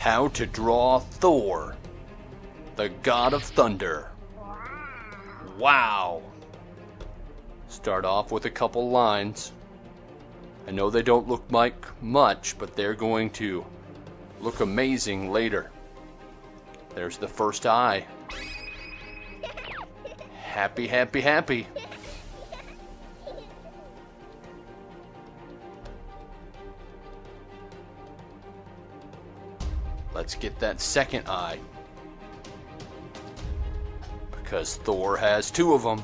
How to draw Thor, the god of thunder. Wow! Start off with a couple lines. I know they don't look like much, but they're going to look amazing later. There's the first eye. Happy, happy, happy. Let's get that second eye, because Thor has two of them.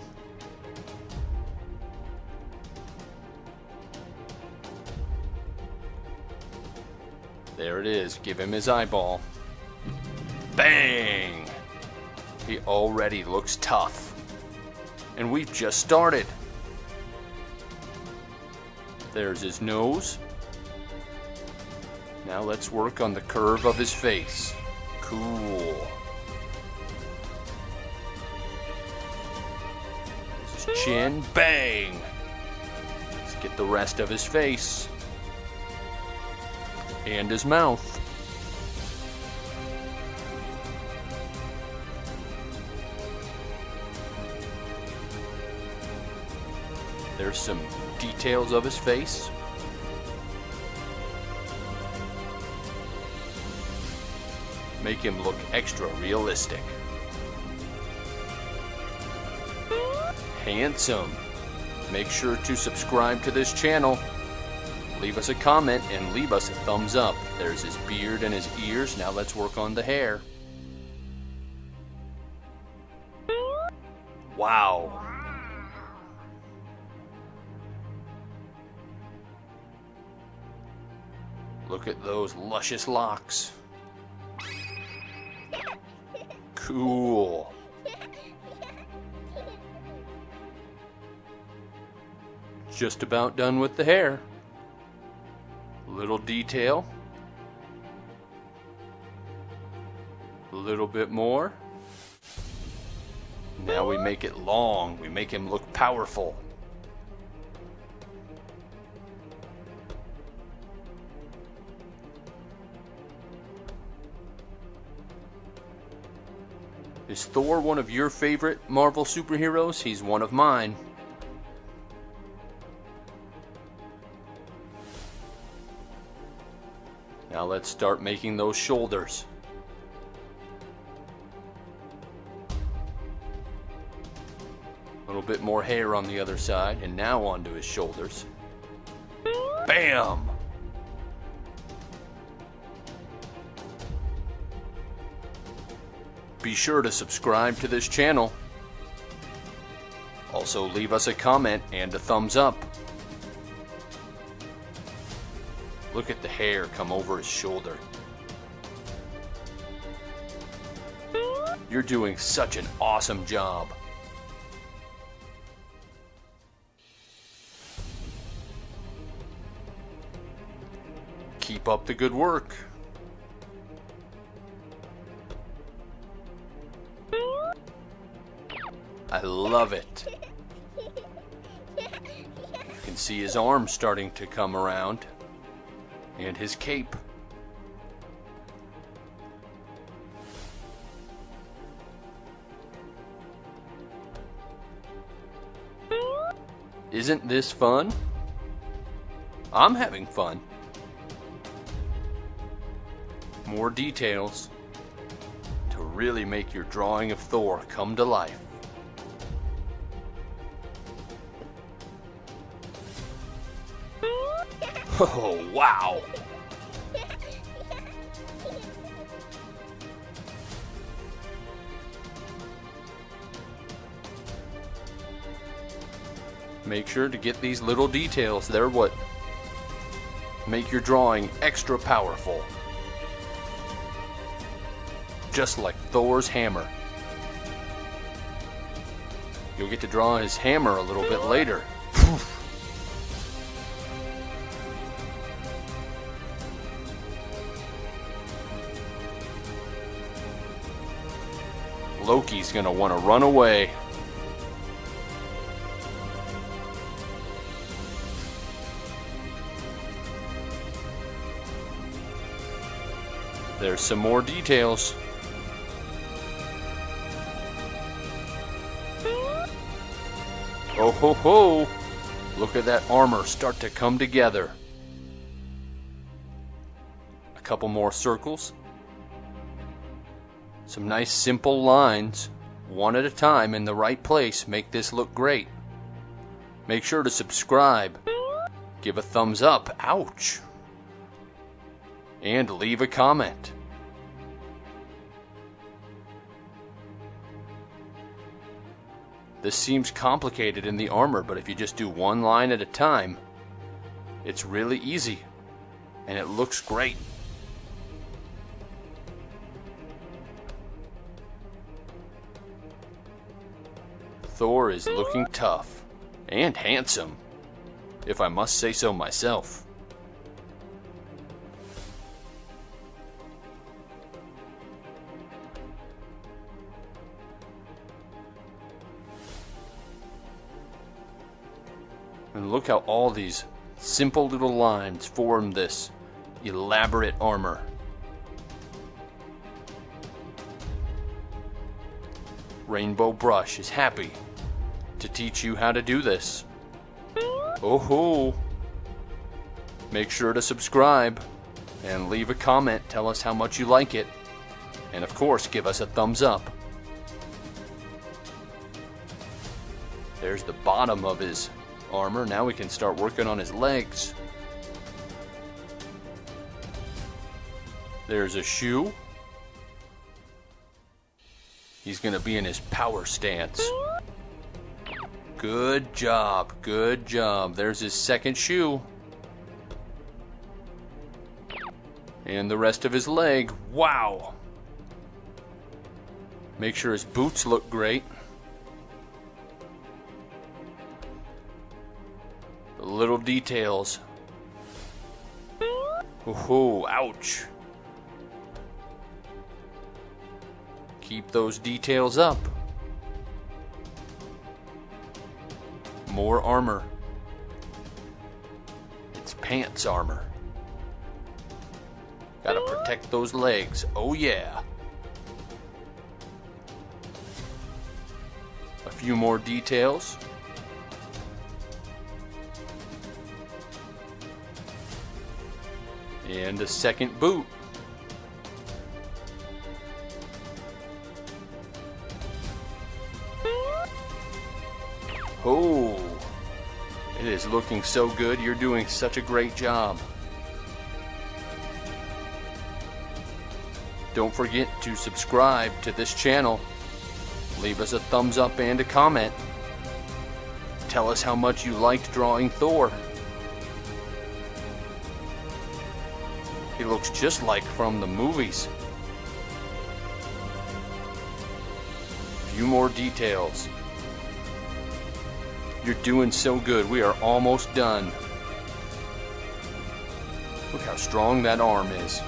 There it is. Give him his eyeball. Bang! He already looks tough. And we've just started. There's his nose. Now let's work on the curve of his face. Cool. There's his chin. Bang! Let's get the rest of his face. And his mouth. There's some details of his face. Make him look extra realistic. Handsome. Make sure to subscribe to this channel. Leave us a comment and leave us a thumbs up. There's his beard and his ears. Now let's work on the hair. Wow. Look at those luscious locks. Cool. Just about done with the hair. Little detail. A little bit more. Now we make it long. We make him look powerful. Is Thor one of your favorite Marvel superheroes? He's one of mine. Now let's start making those shoulders. A little bit more hair on the other side, and now onto his shoulders. Bam! Be sure to subscribe to this channel. Also leave us a comment and a thumbs up. Look at the hair come over his shoulder. You're doing such an awesome job. Keep up the good work. I love it. You can see his arms starting to come around. And his cape. Isn't this fun? I'm having fun. More details to really make your drawing of Thor come to life. Oh, wow! Make sure to get these little details. They're what make your drawing extra powerful. Just like Thor's hammer. You'll get to draw his hammer a little bit later. Loki's gonna want to run away. There's some more details. Oh ho ho! Look at that armor start to come together. A couple more circles. Some nice simple lines, one at a time in the right place, make this look great. Make sure to subscribe, give a thumbs up, ouch, and leave a comment. This seems complicated in the armor, but if you just do one line at a time, it's really easy, and it looks great. Thor is looking tough and handsome, if I must say so myself. And look how all these simple little lines form this elaborate armor. Rainbow Brush is happy to teach you how to do this. Oh ho! Make sure to subscribe and leave a comment. Tell us how much you like it. And of course, give us a thumbs up. There's the bottom of his armor. Now we can start working on his legs. There's a shoe. He's gonna be in his power stance. Good job, good job. There's his second shoe. And the rest of his leg. Wow! Make sure his boots look great. The little details. Ooh, ouch. Keep those details up. More armor. It's pants armor. Gotta protect those legs. Oh yeah. A few more details. And a second boot. Oh, it is looking so good. You're doing such a great job. Don't forget to subscribe to this channel. Leave us a thumbs up and a comment. Tell us how much you liked drawing Thor. He looks just like from the movies. A few more details. You're doing so good. We are almost done. Look how strong that arm is.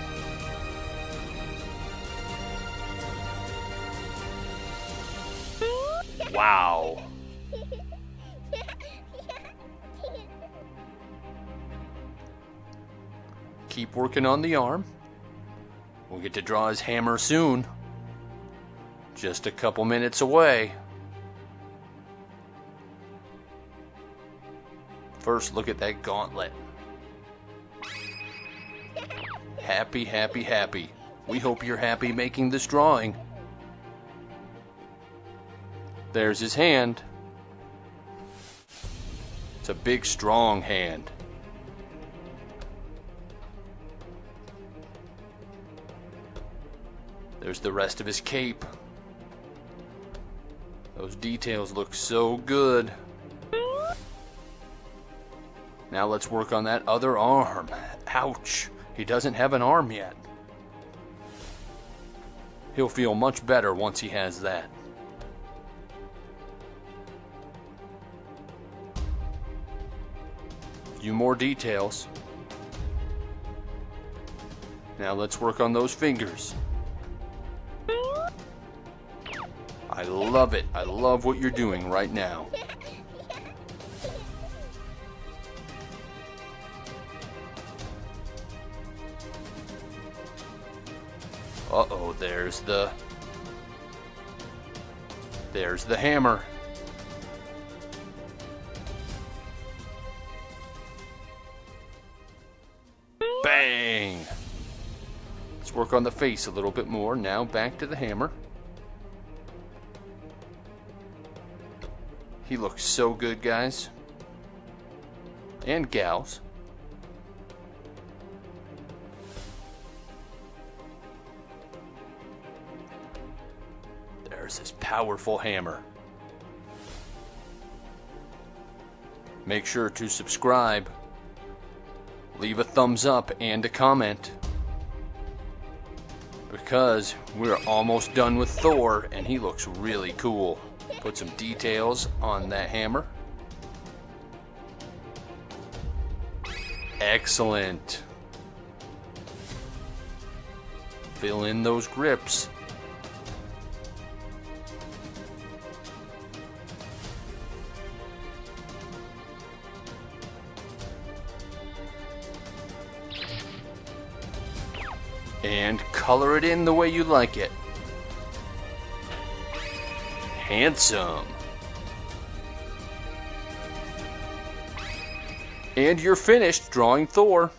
Wow. Keep working on the arm. We'll get to draw his hammer soon. Just a couple minutes away. First, look at that gauntlet. Happy, happy, happy. We hope you're happy making this drawing. There's his hand. It's a big, strong hand. There's the rest of his cape. Those details look so good. Now let's work on that other arm. Ouch! He doesn't have an arm yet. He'll feel much better once he has that. A few more details. Now let's work on those fingers. I love it. I love what you're doing right now. there's the hammer. Bang! Let's work on the face a little bit more. Now back to the hammer. He looks so good, guys. And gals. There's his powerful hammer. Make sure to subscribe, leave a thumbs up and a comment, because we're almost done with Thor and he looks really cool. Put some details on that hammer. Excellent. Fill in those grips. And color it in the way you like it. Handsome. And you're finished drawing Thor.